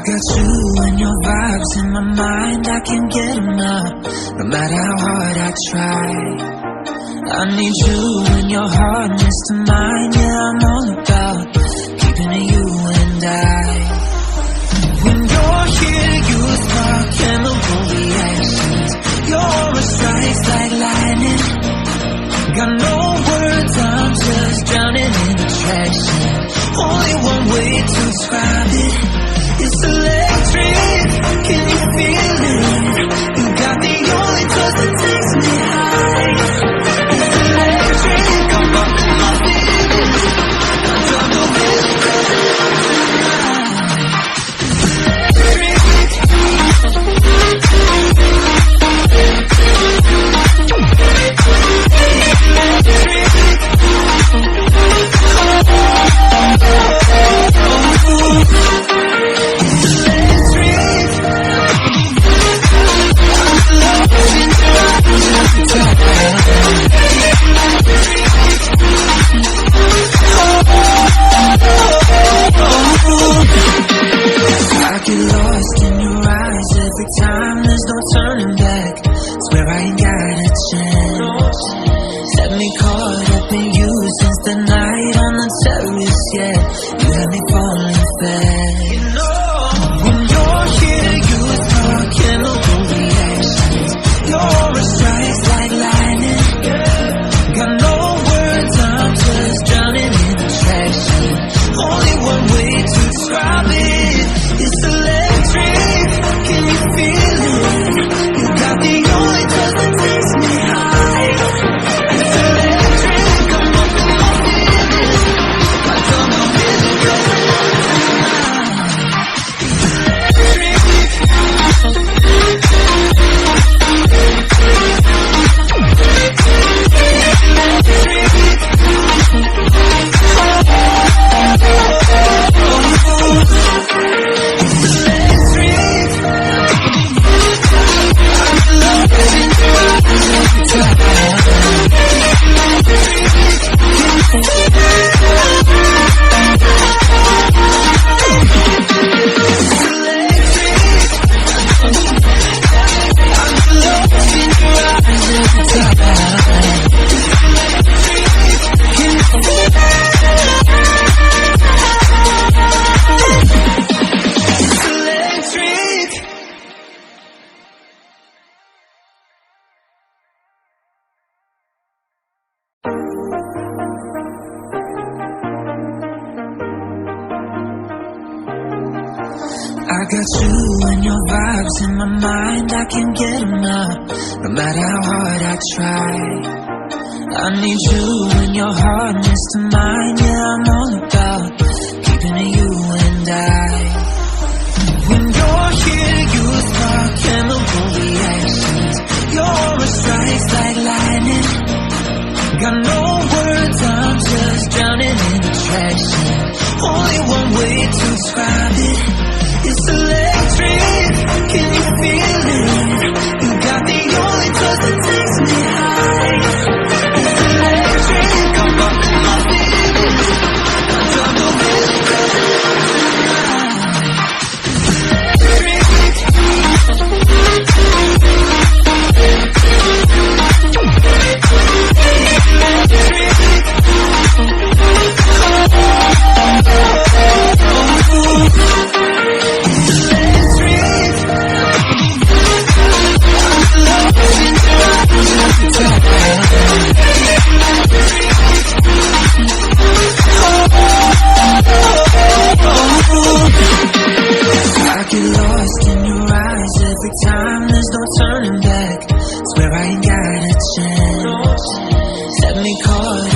got you and your vibes in my mind, I can't get enough, no matter how hard I try. I need you and your hardness to mine, yeah, I'm all about keeping it you and I. When you're here, you spark chemical reactions. Your aura strikes like lightning. Got no words, I'm just drowning in attraction. Only one way to describe it. It's electric, can you feel it? You got the only touch that takes me high. It's electric, I'm up in my feelings. I drop the wheel I get lost in your eyes every time, there's no turning back. Swear I ain't got a chance. Had me caught up in you since the night on the terrace, yeah. You had me falling fast. When you're here, you spark chemical reactions. Your aura strikes like lightning. Got no words, I'm just drowning in attraction. Only one way to describe it. It's electric, can you feel it? You got the only touch that takes me high. It's electric, I'm up in my feelings. I don't know where to go. I got you and your vibes in my mind, I can't get enough, no matter how hard I try. I need you and your hardness to mine, yeah, I'm all about keeping it you and I. When you're here, you spark chemical reactions. Your aura strikes like lightning. Got no words, I'm just drowning in attraction. Only one way to describe it. It's electric, can you feel it? You got the only touch that takes me high. It's electric, I'm up in my feelings. I drop the wheel I get lost in your eyes every time, there's no turning back. Swear I ain't got a chance. Had me caught